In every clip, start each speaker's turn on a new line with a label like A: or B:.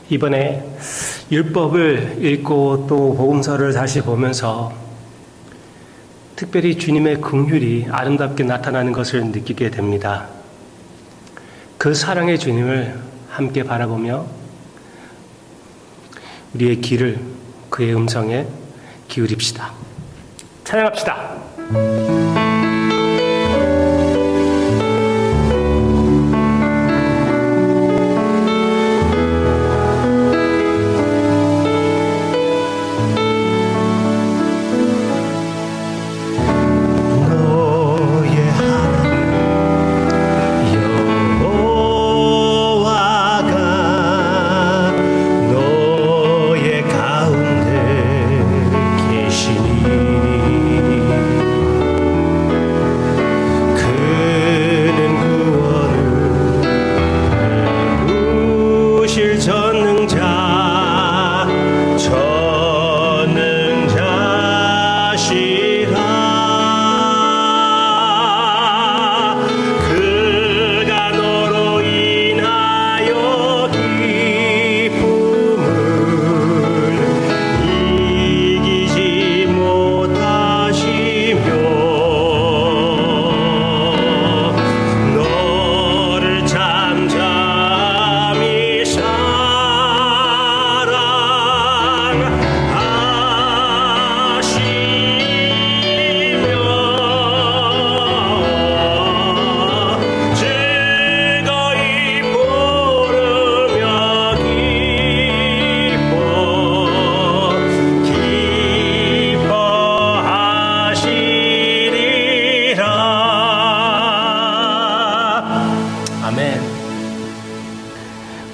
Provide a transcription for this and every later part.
A: 이번에 율법을 읽고 또 복음서를 다시 보면서 특별히 주님의 긍휼이 아름답게 나타나는 것을 느끼게 됩니다. 그 사랑의 주님을 함께 바라보며 우리의 귀를 그의 음성에 기울입시다. 찬양합시다.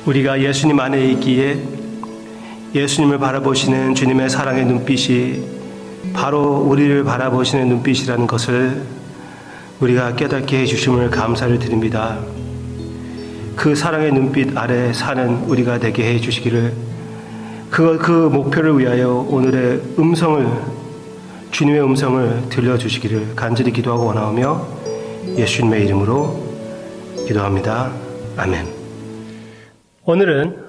A: 우리가 예수님 안에 있기에 예수님을 바라보시는 주님의 사랑의 눈빛이 바로 우리를 바라보시는 눈빛이라는 것을 우리가 깨닫게 해주심을 감사를 드립니다. 그 사랑의 눈빛 아래 사는 우리가 되게 해주시기를 그 목표를 위하여 오늘의 주님의 음성을 들려주시기를 간절히 기도하고 원하오며 예수님의 이름으로 기도합니다. 아멘. 오늘은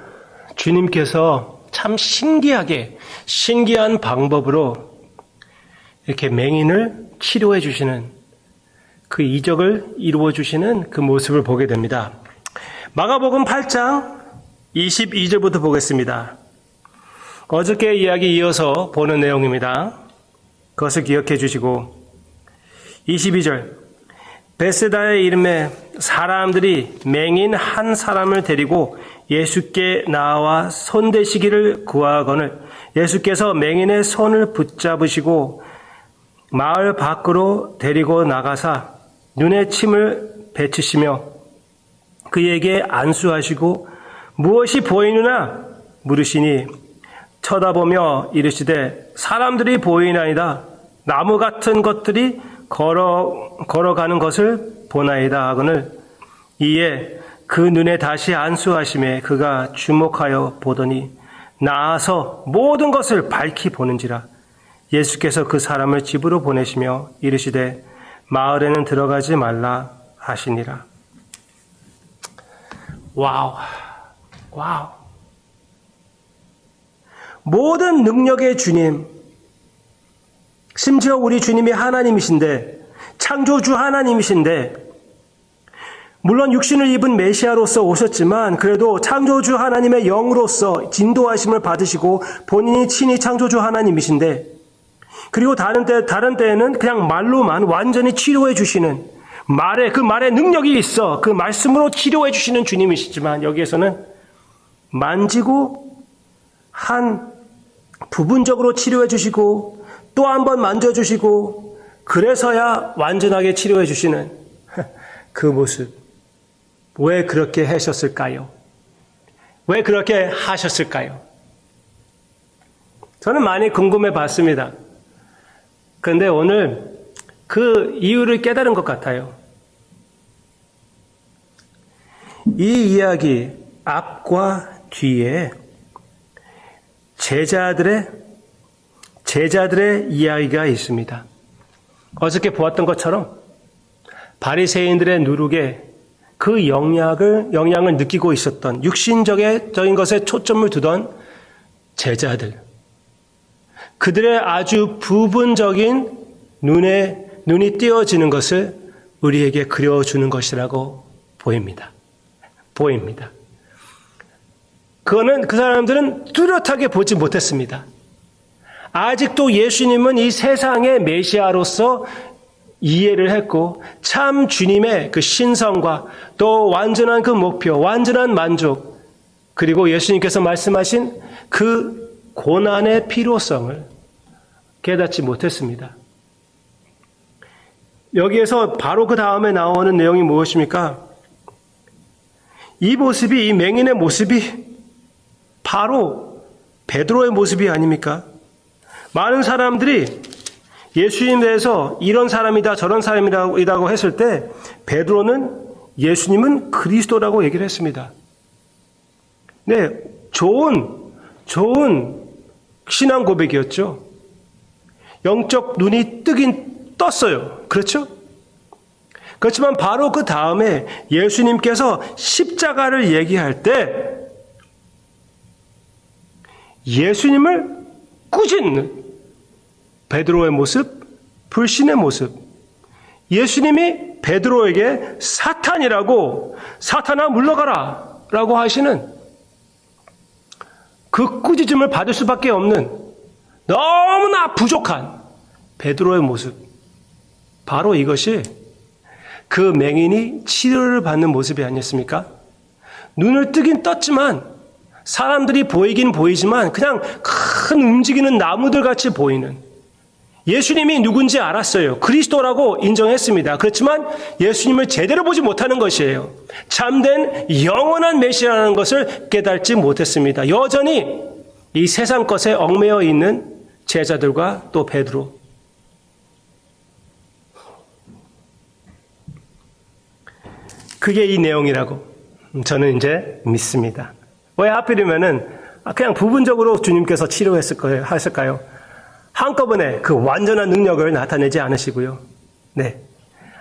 A: 주님께서 참 신기한 방법으로 이렇게 맹인을 치료해 주시는 그 이적을 이루어 주시는 그 모습을 보게 됩니다. 마가복음 8장 22절부터 보겠습니다. 어저께 이야기 이어서 보는 내용입니다. 그것을 기억해 주시고 22절 베세다의 이름에 사람들이 맹인 한 사람을 데리고 예수께 나와 손대시기를 구하거늘 예수께서 맹인의 손을 붙잡으시고 마을 밖으로 데리고 나가사 눈에 침을 뱉으시며 그에게 안수하시고 무엇이 보이느냐 물으시니 쳐다보며 이르시되 사람들이 보이나이다. 나무 같은 것들이 걸어가는 것을 보나이다 하거늘 이에 그 눈에 다시 안수하심에 그가 주목하여 보더니 나아서 모든 것을 밝히 보는지라. 예수께서 그 사람을 집으로 보내시며 이르시되 마을에는 들어가지 말라 하시니라. 와우. 모든 능력의 주님, 심지어 우리 주님이 하나님이신데, 창조주 하나님이신데, 물론 육신을 입은 메시아로서 오셨지만 그래도 창조주 하나님의 영으로서 진도하심을 받으시고 본인이 친히 창조주 하나님이신데, 그리고 다른 때에는 그냥 말로만 완전히 치료해 주시는 그 말에 능력이 있어 그 말씀으로 치료해 주시는 주님이시지만 여기에서는 만지고 부분적으로 치료해 주시고 또 한 번 만져주시고 그래서야 완전하게 치료해 주시는 그 모습. 왜 그렇게 하셨을까요? 왜 그렇게 하셨을까요? 저는 많이 궁금해 봤습니다. 그런데 오늘 그 이유를 깨달은 것 같아요. 이 이야기 앞과 뒤에 제자들의 이야기가 있습니다. 어저께 보았던 것처럼 바리새인들의 누룩에 그 영향을 느끼고 있었던 육신적인 것에 초점을 두던 제자들, 그들의 아주 부분적인 눈이 띄어지는 것을 우리에게 그려주는 것이라고 보입니다. 그 사람들은 뚜렷하게 보지 못했습니다. 아직도 예수님은 이 세상의 메시아로서 이해를 했고 참 주님의 그 신성과 또 완전한 그 목표, 완전한 만족, 그리고 예수님께서 말씀하신 그 고난의 필요성을 깨닫지 못했습니다. 여기에서 바로 그 다음에 나오는 내용이 무엇입니까? 이 맹인의 모습이 바로 베드로의 모습이 아닙니까? 많은 사람들이 예수님에 대해서 이런 사람이다 저런 사람이라고 했을 때 베드로는 예수님은 그리스도라고 얘기를 했습니다. 네, 좋은 신앙 고백이었죠. 영적 눈이 뜨긴 떴어요. 그렇죠? 그렇지만 바로 그 다음에 예수님께서 십자가를 얘기할 때 예수님을 꾸짖는 베드로의 모습, 불신의 모습, 예수님이 베드로에게 사탄아 물러가라 라고 하시는 그 꾸짖음을 받을 수밖에 없는 너무나 부족한 베드로의 모습, 바로 이것이 그 맹인이 치료를 받는 모습이 아니었습니까? 눈을 뜨긴 떴지만 사람들이 보이긴 보이지만 그냥 큰 움직이는 나무들 같이 보이는, 예수님이 누군지 알았어요. 그리스도라고 인정했습니다. 그렇지만 예수님을 제대로 보지 못하는 것이에요. 참된 영원한 메시아라는 것을 깨닫지 못했습니다. 여전히 이 세상 것에 얽매여 있는 제자들과 또 베드로. 그게 이 내용이라고 저는 이제 믿습니다. 왜 하필이면은 그냥 부분적으로 주님께서 하실까요? 한꺼번에 그 완전한 능력을 나타내지 않으시고요. 네.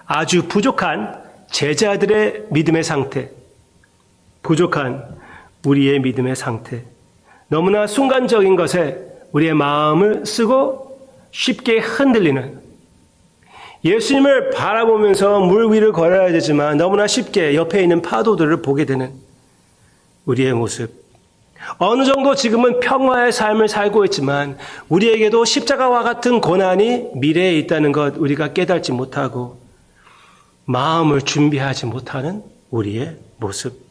A: 아주 부족한 제자들의 믿음의 상태, 부족한 우리의 믿음의 상태, 너무나 순간적인 것에 우리의 마음을 쓰고 쉽게 흔들리는, 예수님을 바라보면서 물 위를 걸어야 되지만 너무나 쉽게 옆에 있는 파도들을 보게 되는 우리의 모습. 어느 정도 지금은 평화의 삶을 살고 있지만 우리에게도 십자가와 같은 고난이 미래에 있다는 것 우리가 깨닫지 못하고 마음을 준비하지 못하는 우리의 모습.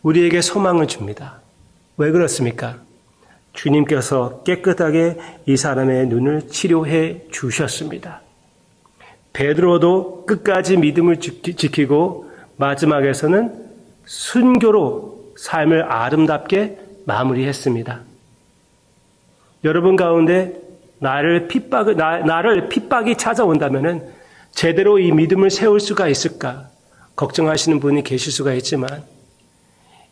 A: 우리에게 소망을 줍니다. 왜 그렇습니까? 주님께서 깨끗하게 이 사람의 눈을 치료해 주셨습니다. 베드로도 끝까지 믿음을 지키고 마지막에서는 순교로 삶을 아름답게 마무리했습니다. 여러분 가운데 나를 핍박이 찾아온다면은 제대로 이 믿음을 세울 수가 있을까 걱정하시는 분이 계실 수가 있지만,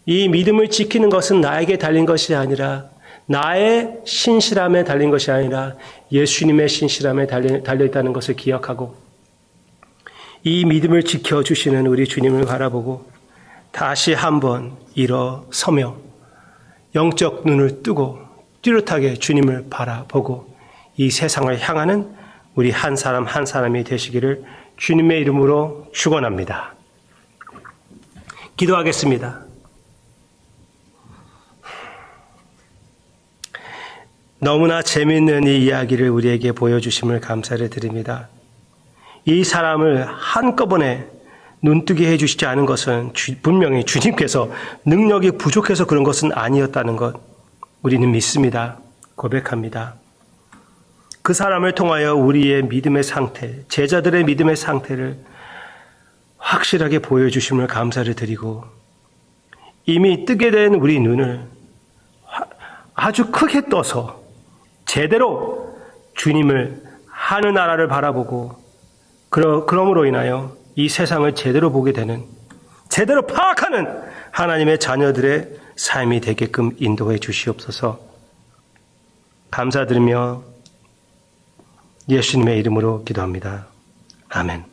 A: 이 믿음을 지키는 것은 나에게 달린 것이 아니라, 나의 신실함에 달린 것이 아니라 예수님의 신실함에 달려있다는 것을 기억하고 이 믿음을 지켜주시는 우리 주님을 바라보고 다시 한번 일어서며 영적 눈을 뜨고 뚜렷하게 주님을 바라보고 이 세상을 향하는 우리 한 사람 한 사람이 되시기를 주님의 이름으로 축원합니다. 기도하겠습니다. 너무나 재미있는 이 이야기를 우리에게 보여주심을 감사를 드립니다. 이 사람을 한꺼번에 눈뜨게 해주시지 않은 것은 분명히 주님께서 능력이 부족해서 그런 것은 아니었다는 것 우리는 믿습니다. 고백합니다. 그 사람을 통하여 우리의 믿음의 상태, 제자들의 믿음의 상태를 확실하게 보여주심을 감사를 드리고 이미 뜨게 된 우리 눈을 아주 크게 떠서 제대로 주님을 하늘나라를 바라보고 그러므로 인하여 이 세상을 제대로 보게 되는, 제대로 파악하는 하나님의 자녀들의 삶이 되게끔 인도해 주시옵소서. 감사드리며 예수님의 이름으로 기도합니다. 아멘.